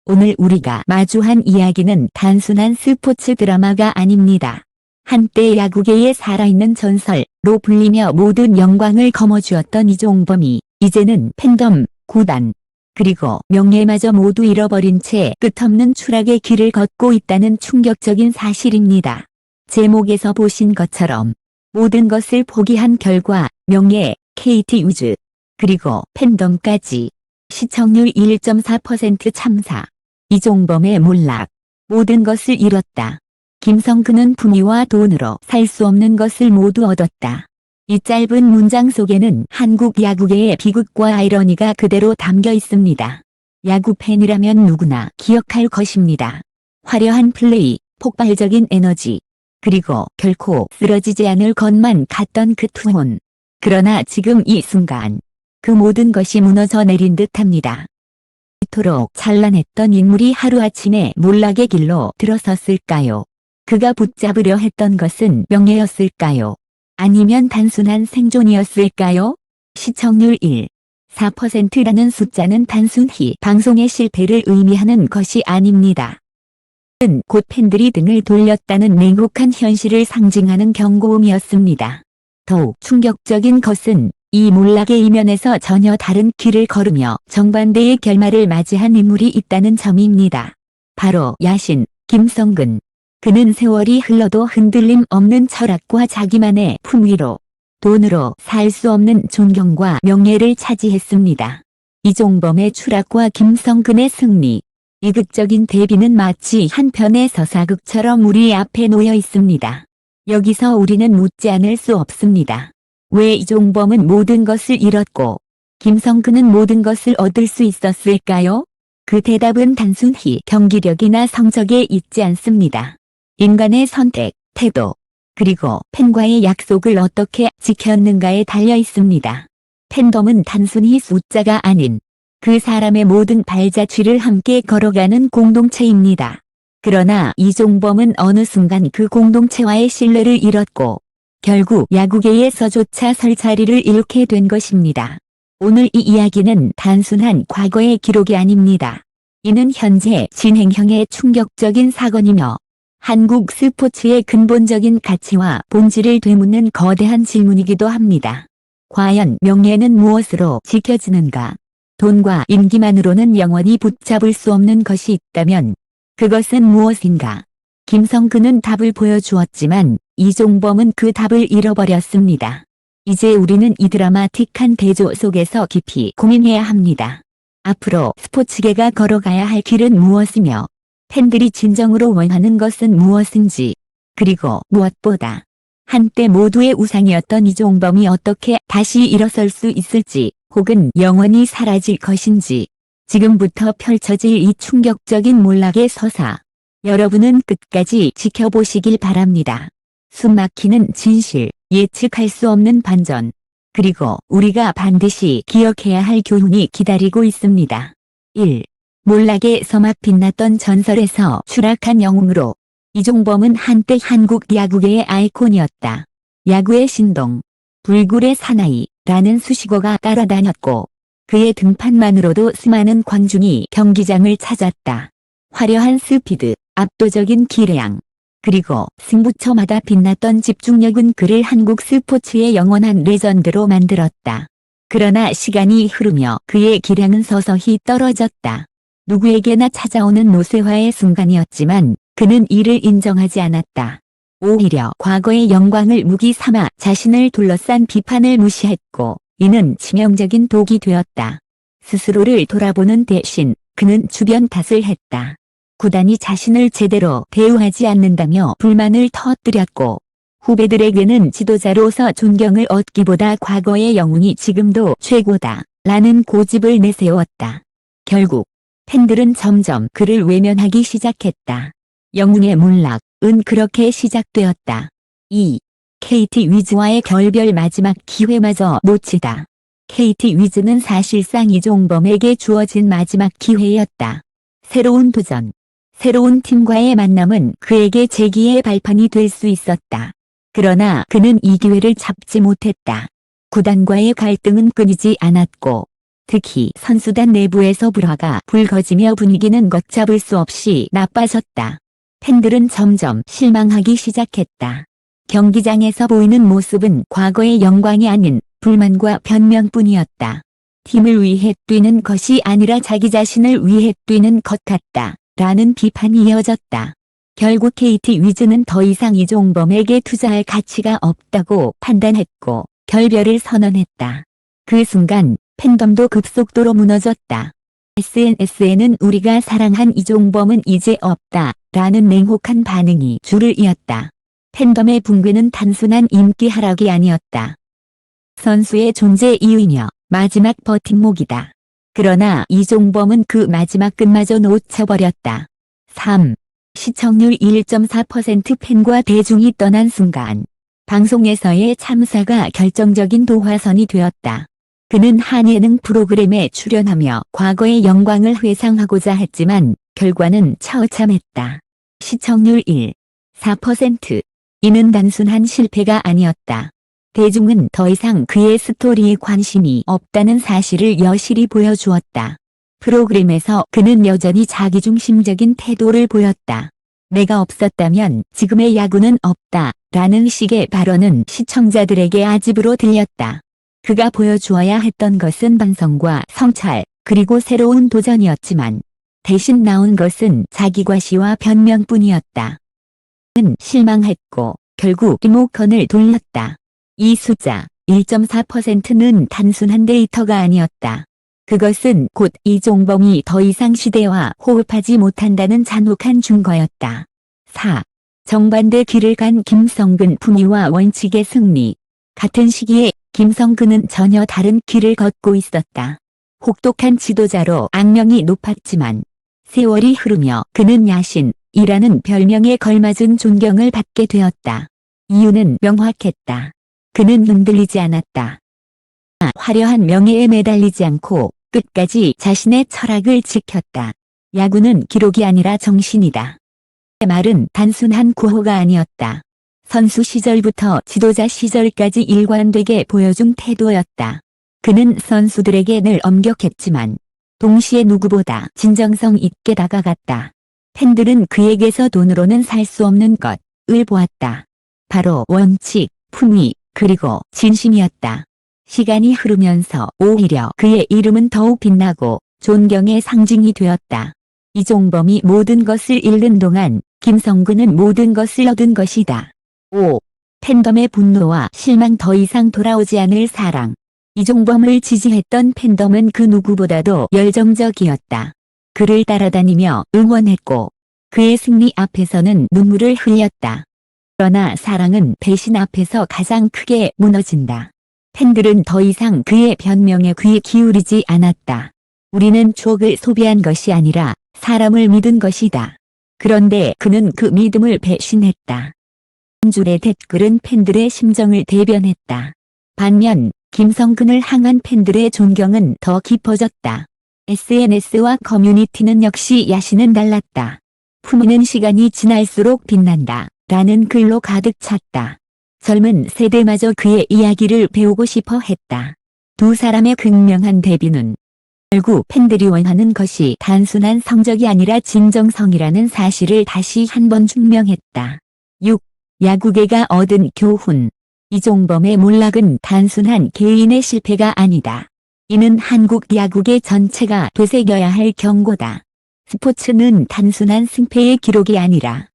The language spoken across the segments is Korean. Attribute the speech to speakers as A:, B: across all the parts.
A: 오늘 우리가 마주한 이야기는 단순한 스포츠 드라마가 아닙니다. 한때 야구계의 살아있는 전설로 불리며 모든 영광을 거머쥐었던 이종범이 이제는 팬덤, 구단, 그리고 명예마저 모두 잃어버린 채 끝없는 추락의 길을 걷고 있다는 충격적인 사실입니다. 제목에서 보신 것처럼 모든 것을 포기한 결과 명예, KT 위즈, 그리고 팬덤까지 시청률 1.4% 참사. 이종범의 몰락. 모든 것을 잃었다. 김성근은 품위와 돈으로 살 수 없는 것을 모두 얻었다. 이 짧은 문장 속에는 한국 야구계의 비극과 아이러니가 그대로 담겨 있습니다. 야구 팬이라면 누구나 기억할 것입니다. 화려한 플레이, 폭발적인 에너지, 그리고 결코 쓰러지지 않을 것만 같던 그 투혼. 그러나 지금 이 순간 그 모든 것이 무너져 내린 듯합니다. 이토록 찬란했던 인물이 하루아침에 몰락의 길로 들어섰을까요? 그가 붙잡으려 했던 것은 명예였을까요? 아니면 단순한 생존이었을까요? 시청률 1.4%라는 숫자는 단순히 방송의 실패를 의미하는 것이 아닙니다. 곧 팬들이 등을 돌렸다는 냉혹한 현실을 상징하는 경고음이었습니다. 더욱 충격적인 것은 이 몰락의 이면에서 전혀 다른 길을 걸으며 정반대의 결말을 맞이한 인물이 있다는 점입니다. 바로 야신, 김성근. 그는 세월이 흘러도 흔들림 없는 철학과 자기만의 품위로, 돈으로 살 수 없는 존경과 명예를 차지했습니다. 이종범의 추락과 김성근의 승리. 이극적인 대비는 마치 한 편의 서사극처럼 우리 앞에 놓여 있습니다. 여기서 우리는 묻지 않을 수 없습니다. 왜 이종범은 모든 것을 잃었고 김성근은 모든 것을 얻을 수 있었을까요? 그 대답은 단순히 경기력이나 성적에 있지 않습니다. 인간의 선택, 태도, 그리고 팬과의 약속을 어떻게 지켰는가에 달려 있습니다. 팬덤은 단순히 숫자가 아닌 그 사람의 모든 발자취를 함께 걸어가는 공동체입니다. 그러나 이종범은 어느 순간 그 공동체와의 신뢰를 잃었고 결국 야구계에서조차 설 자리를 잃게 된 것입니다. 오늘 이 이야기는 단순한 과거의 기록이 아닙니다. 이는 현재 진행형의 충격적인 사건이며 한국 스포츠의 근본적인 가치와 본질을 되묻는 거대한 질문이기도 합니다. 과연 명예는 무엇으로 지켜지는가? 돈과 인기만으로는 영원히 붙잡을 수 없는 것이 있다면 그것은 무엇인가? 김성근은 답을 보여주었지만 이종범은 그 답을 잃어버렸습니다. 이제 우리는 이 드라마틱한 대조 속에서 깊이 고민해야 합니다. 앞으로 스포츠계가 걸어가야 할 길은 무엇이며 팬들이 진정으로 원하는 것은 무엇인지, 그리고 무엇보다 한때 모두의 우상이었던 이종범이 어떻게 다시 일어설 수 있을지 혹은 영원히 사라질 것인지 지금부터 펼쳐질 이 충격적인 몰락의 서사. 여러분은 끝까지 지켜보시길 바랍니다. 숨막히는 진실, 예측할 수 없는 반전, 그리고 우리가 반드시 기억해야 할 교훈이 기다리고 있습니다. 1. 몰락의 서막 빛났던 전설에서 추락한 영웅으로 이종범은 한때 한국 야구계의 아이콘이었다. 야구의 신동, 불굴의 사나이라는 수식어가 따라다녔고 그의 등판만으로도 수많은 관중이 경기장을 찾았다. 화려한 스피드, 압도적인 기량, 그리고 승부처마다 빛났던 집중력은 그를 한국 스포츠의 영원한 레전드로 만들었다. 그러나 시간이 흐르며 그의 기량은 서서히 떨어졌다. 누구에게나 찾아오는 노쇠화의 순간이었지만 그는 이를 인정하지 않았다. 오히려 과거의 영광을 무기 삼아 자신을 둘러싼 비판을 무시했고 이는 치명적인 독이 되었다. 스스로를 돌아보는 대신 그는 주변 탓을 했다. 구단이 자신을 제대로 대우하지 않는다며 불만을 터뜨렸고 후배들에게는 지도자로서 존경을 얻기보다 과거의 영웅이 지금도 최고다 라는 고집을 내세웠다. 결국 팬들은 점점 그를 외면하기 시작했다. 영웅의 몰락은 그렇게 시작되었다. 2. KT 위즈와의 결별 마지막 기회마저 놓치다. KT 위즈는 사실상 이종범에게 주어진 마지막 기회였다. 새로운 도전, 새로운 팀과의 만남은 그에게 재기의 발판이 될 수 있었다. 그러나 그는 이 기회를 잡지 못했다. 구단과의 갈등은 끊이지 않았고 특히 선수단 내부에서 불화가 불거지며 분위기는 걷잡을 수 없이 나빠졌다. 팬들은 점점 실망하기 시작했다. 경기장에서 보이는 모습은 과거의 영광이 아닌 불만과 변명뿐이었다. 팀을 위해 뛰는 것이 아니라 자기 자신을 위해 뛰는 것 같다. 라는 비판이 이어졌다. 결국 KT 위즈는 더 이상 이종범에게 투자할 가치가 없다고 판단했고 결별을 선언했다. 그 순간 팬덤도 급속도로 무너졌다. SNS에는 우리가 사랑한 이종범은 이제 없다 라는 냉혹한 반응이 줄을 이었다. 팬덤의 붕괴는 단순한 인기 하락이 아니었다. 선수의 존재 이유이며 마지막 버팀목이다. 그러나 이종범은 그 마지막 끝마저 놓쳐버렸다. 3. 시청률 1.4% 팬과 대중이 떠난 순간 방송에서의 참사가 결정적인 도화선이 되었다. 그는 한 예능 프로그램에 출연하며 과거의 영광을 회상하고자 했지만 결과는 처참했다. 시청률 1.4%. 이는 단순한 실패가 아니었다. 대중은 더 이상 그의 스토리에 관심이 없다는 사실을 여실히 보여주었다. 프로그램에서 그는 여전히 자기중심적인 태도를 보였다. 내가 없었다면 지금의 야구는 없다 라는 식의 발언은 시청자들에게 아집으로 들렸다. 그가 보여주어야 했던 것은 반성과 성찰 그리고 새로운 도전이었지만 대신 나온 것은 자기과시와 변명뿐이었다. 그는 실망했고 결국 리모컨을 돌렸다. 이 숫자 1.4%는 단순한 데이터가 아니었다. 그것은 곧 이종범이 더 이상 시대와 호흡하지 못한다는 잔혹한 증거였다. 4. 정반대 길을 간 김성근 품위와 원칙의 승리. 같은 시기에 김성근은 전혀 다른 길을 걷고 있었다. 혹독한 지도자로 악명이 높았지만 세월이 흐르며 그는 야신이라는 별명에 걸맞은 존경을 받게 되었다. 이유는 명확했다. 그는 흔들리지 않았다. 화려한 명예에 매달리지 않고 끝까지 자신의 철학을 지켰다. 야구는 기록이 아니라 정신이다. 그 말은 단순한 구호가 아니었다. 선수 시절부터 지도자 시절까지 일관되게 보여준 태도였다. 그는 선수들에게 늘 엄격했지만 동시에 누구보다 진정성 있게 다가갔다. 팬들은 그에게서 돈으로는 살 수 없는 것을 보았다. 바로 원칙, 품위, 그리고 진심이었다. 시간이 흐르면서 오히려 그의 이름은 더욱 빛나고 존경의 상징이 되었다. 이종범이 모든 것을 잃는 동안 김성근은 모든 것을 얻은 것이다. 5. 팬덤의 분노와 실망. 더 이상 돌아오지 않을 사랑. 이종범을 지지했던 팬덤은 그 누구보다도 열정적이었다. 그를 따라다니며 응원했고 그의 승리 앞에서는 눈물을 흘렸다. 그러나 사랑은 배신 앞에서 가장 크게 무너진다. 팬들은 더 이상 그의 변명에 귀 기울이지 않았다. 우리는 추억을 소비한 것이 아니라 사람을 믿은 것이다. 그런데 그는 그 믿음을 배신했다. 한 줄의 댓글은 팬들의 심정을 대변했다. 반면 김성근을 향한 팬들의 존경은 더 깊어졌다. SNS와 커뮤니티는 역시 야신은 달랐다. 품위는 시간이 지날수록 빛난다. 라는 글로 가득 찼다. 젊은 세대마저 그의 이야기를 배우고 싶어 했다. 두 사람의 극명한 데뷔는 결국 팬들이 원하는 것이 단순한 성적이 아니라 진정성이라는 사실을 다시 한번 증명했다. 6. 야구계가 얻은 교훈. 이종범의 몰락은 단순한 개인의 실패가 아니다. 이는 한국 야구계 전체가 되새겨야 할 경고다. 스포츠는 단순한 승패의 기록이 아니라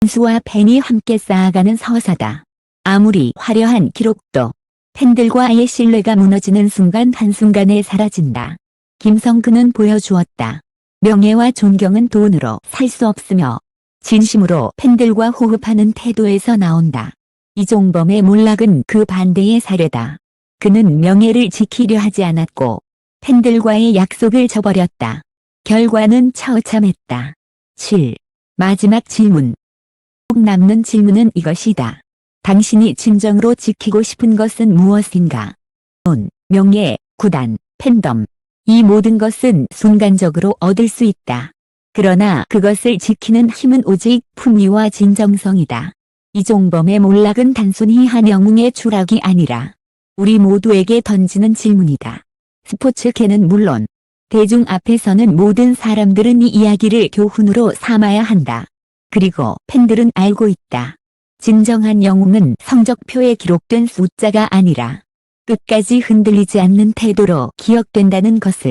A: 선수와 팬이 함께 쌓아가는 서사다. 아무리 화려한 기록도 팬들과의 신뢰가 무너지는 순간 한순간에 사라진다. 김성근은 보여주었다. 명예와 존경은 돈으로 살 수 없으며 진심으로 팬들과 호흡하는 태도에서 나온다. 이종범의 몰락은 그 반대의 사례다. 그는 명예를 지키려 하지 않았고 팬들과의 약속을 저버렸다. 결과는 처참했다. 7. 마지막 질문. 꼭 남는 질문은 이것이다. 당신이 진정으로 지키고 싶은 것은 무엇인가? 돈, 명예, 구단, 팬덤. 이 모든 것은 순간적으로 얻을 수 있다. 그러나 그것을 지키는 힘은 오직 품위와 진정성이다. 이종범의 몰락은 단순히 한 영웅의 추락이 아니라 우리 모두에게 던지는 질문이다. 스포츠계는 물론 대중 앞에서는 모든 사람들은 이 이야기를 교훈으로 삼아야 한다. 그리고 팬들은 알고 있다. 진정한 영웅은 성적표에 기록된 숫자가 아니라 끝까지 흔들리지 않는 태도로 기억된다는 것을.